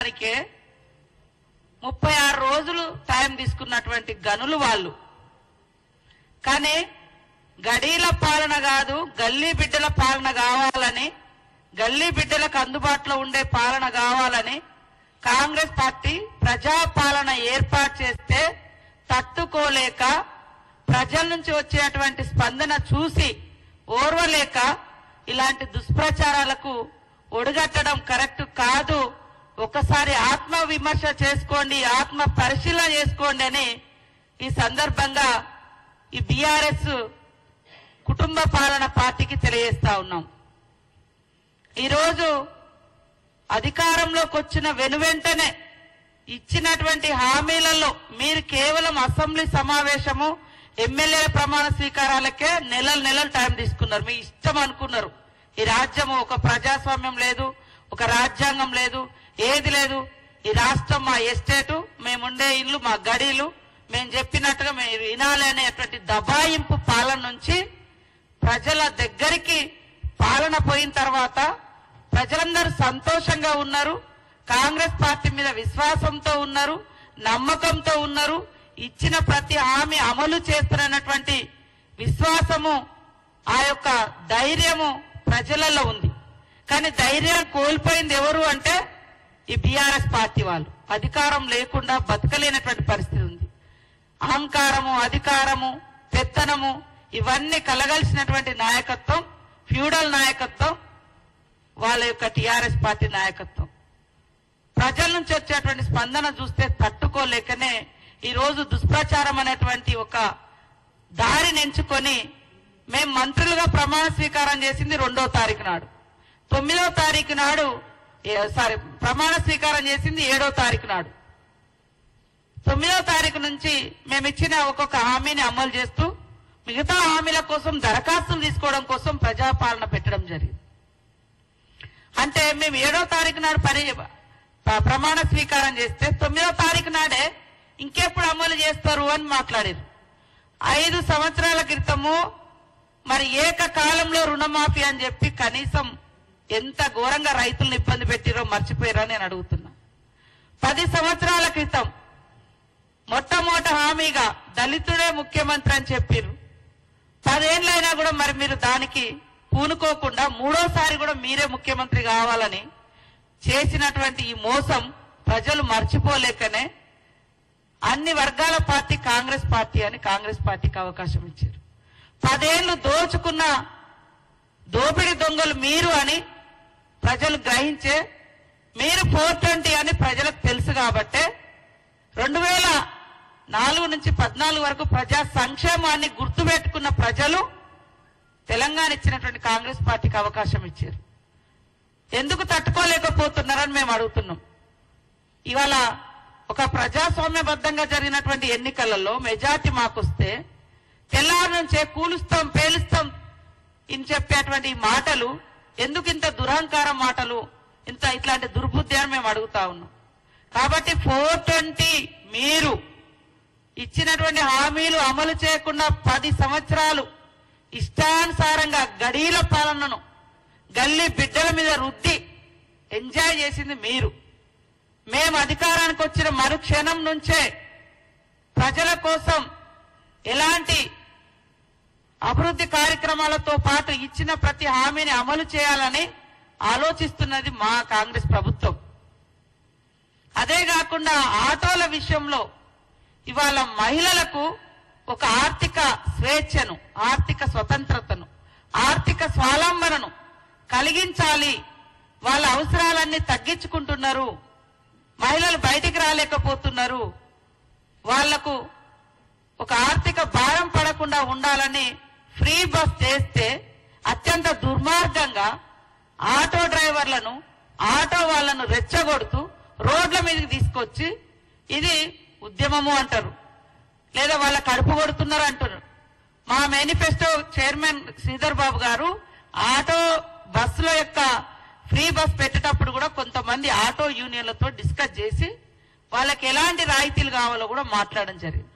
36 రోజులు టైం తీసుకున్నటువంటి గనులు వాళ్ళు. కానీ గడీల పాలన కాదు, గల్లీ బిడ్డల పాలన కావాలని, గల్లీ బిడ్డలకు అందుబాటులో ఉండే పాలన కావాలని కాంగ్రెస్ పార్టీ ప్రజాపాలన ఏర్పాటు చేస్తే తట్టుకోలేక, ప్రజల నుంచి వచ్చేటువంటి స్పందన చూసి ఓర్వలేక ఇలాంటి దుష్ప్రచారాలకు ఒడిగట్టడం కరెక్ట్ కాదు. ఒకసారి ఆత్మ విమర్శ చేసుకోండి, ఆత్మ పరిశీలన చేసుకోండి అని ఈ సందర్భంగా ఈ బీఆర్ఎస్ కుటుంబ పాలన పార్టీకి తెలియజేస్తా ఉన్నాం. ఈరోజు అధికారంలోకి వచ్చిన వెనువెంటనే ఇచ్చినటువంటి హామీలలో మీరు కేవలం అసెంబ్లీ సమావేశము, ఎమ్మెల్యేల ప్రమాణ స్వీకారాలకే నెలలు టైం తీసుకున్నారు. మీ ఇష్టం అనుకున్నారు. ఈ రాజ్యము ఒక ప్రజాస్వామ్యం లేదు, ఒక రాజ్యాంగం లేదు, ఏది లేదు. ఈ రాష్ట్రం మా ఎస్టేటు, మేముండే ఇల్లు మా గడీలు, మేము చెప్పినట్టుగా మీరు వినాలి అనేటువంటి దబాయింపు పాలన నుంచి ప్రజల దగ్గరికి పాలన పోయిన తర్వాత ప్రజలందరూ సంతోషంగా ఉన్నారు, కాంగ్రెస్ పార్టీ మీద విశ్వాసంతో ఉన్నారు, నమ్మకంతో ఉన్నారు. ఇచ్చిన ప్రతి హామీ అమలు చేస్తున్నటువంటి విశ్వాసము, ఆ యొక్క ధైర్యము ప్రజలలో ఉంది. కానీ ధైర్యం కోల్పోయింది ఎవరు అంటే ఈ బీఆర్ఎస్ పార్టీ వాళ్ళు. అధికారం లేకుండా బతకలేనటువంటి పరిస్థితి ఉంది. అహంకారము, అధికారము, పెత్తనము ఇవన్నీ కలగలిసినటువంటి నాయకత్వం, ఫ్యూడల్ నాయకత్వం వాళ్ళ యొక్క టీఆర్ఎస్ పార్టీ నాయకత్వం. ప్రజల నుంచి వచ్చేటువంటి స్పందన చూస్తే తట్టుకోలేకనే ఈరోజు దుష్ప్రచారం అనేటువంటి ఒక దారిని ఎంచుకొని మేము మంత్రులుగా ప్రమాణ స్వీకారం చేసింది 2వ తారీఖు నాడు, 9వ తారీఖు నాడు ప్రమాణ స్వీకారం చేసింది 7వ తారీఖు నాడు. 9వ తారీఖు నుంచి మేము ఇచ్చిన ఒక్కొక్క హామీని అమలు చేస్తూ మిగతా హామీల కోసం దరఖాస్తులు తీసుకోవడం కోసం ప్రజాపాలన పెట్టడం జరిగింది. అంటే మేము 7వ తారీఖు నాడు ప్రమాణ స్వీకారం చేస్తే 9వ తారీఖు నాడే ఇంకెప్పుడు అమలు చేస్తారు అని మాట్లాడారు. 5 సంవత్సరాల క్రితము మరి ఏకకాలంలో రుణమాఫీ అని చెప్పి కనీసం ఎంత ఘోరంగా రైతులను ఇబ్బంది పెట్టిరో మర్చిపోయారో నేను అడుగుతున్నా. 10 సంవత్సరాల క్రితం మొట్టమొదటి హామీగా దళితుడే ముఖ్యమంత్రి అని చెప్పారు. 10 ఏళ్ళైనా కూడా మరి మీరు దానికి పూనుకోకుండా 3వసారి కూడా మీరే ముఖ్యమంత్రి కావాలని చేసినటువంటి ఈ మోసం ప్రజలు మర్చిపోలేకనే అన్ని వర్గాల పార్టీ కాంగ్రెస్ పార్టీ అని కాంగ్రెస్ పార్టీకి అవకాశం ఇచ్చారు. 10 ఏళ్లు దోచుకున్న దోపిడి దొంగలు మీరు అని ప్రజలు గ్రహించే, మీరు 420 అని ప్రజలకు తెలుసు కాబట్టే 2004 నుంచి 14 వరకు ప్రజా సంక్షేమాన్ని గుర్తుపెట్టుకున్న ప్రజలు తెలంగాణ ఇచ్చినటువంటి కాంగ్రెస్ పార్టీకి అవకాశం ఇచ్చారు. ఎందుకు తట్టుకోలేకపోతున్నారని మేము అడుగుతున్నాం. ఇవాళ ఒక ప్రజాస్వామ్యబద్ధంగా జరిగినటువంటి ఎన్నికలలో మెజార్టీ మాకొస్తే తెల్లారి నుంచే కూలుస్తాం, పేలుస్తాం అని చెప్పేటువంటి మాటలు ఎందుకు ఇంత దురహంకారం మాటలు, ఇట్లాంటి దుర్బుద్ధి అని మేము అడుగుతా ఉన్నాం. కాబట్టి 420 మీరు ఇచ్చినటువంటి హామీలు అమలు చేయకుండా 10 సంవత్సరాలు ఇష్టానుసారంగా గడీల పాలనను గల్లీ బిడ్డల మీద రుద్ది ఎంజాయ్ చేసింది మీరు. మేము అధికారానికి వచ్చిన మరుక్షణం నుంచే ప్రజల కోసం ఎలాంటి అభివృద్ధి కార్యక్రమాలతో పాటు ఇచ్చిన ప్రతి హామీని అమలు చేయాలని ఆలోచిస్తున్నది మా కాంగ్రెస్ ప్రభుత్వం. అదే కాకుండా ఆటోల విషయంలో ఇవాళ మహిళలకు ఒక ఆర్థిక స్వేచ్ఛను, ఆర్థిక స్వతంత్రతను, ఆర్థిక స్వావలంబనను కలిగించాలి. వాళ్ళ అవసరాలన్నీ తగ్గించుకుంటున్నారు, మహిళలు బయటికి రాలేకపోతున్నారు, వాళ్లకు ఒక ఆర్థిక భారం పడకుండా ఉండాలని ఫ్రీ బస్ చేస్తే అత్యంత దుర్మార్గంగా ఆటో డ్రైవర్లను, ఆటో వాళ్లను రెచ్చగొడుతూ రోడ్ల మీదకి తీసుకొచ్చి ఇది ఉద్యమము అంటారు, లేదా వాళ్ళ కడుపు కొడుతున్నారు అంటారు. మా మేనిఫెస్టో చైర్మన్ శ్రీధర్ బాబు గారు ఆటో బస్సుల యొక్క ఫ్రీ బస్ పెట్టేటప్పుడు కూడా కొంతమంది ఆటో యూనియన్లతో డిస్కస్ చేసి వాళ్ళకి ఎలాంటి రాయితీలు కావాలో కూడా మాట్లాడడం జరిగింది.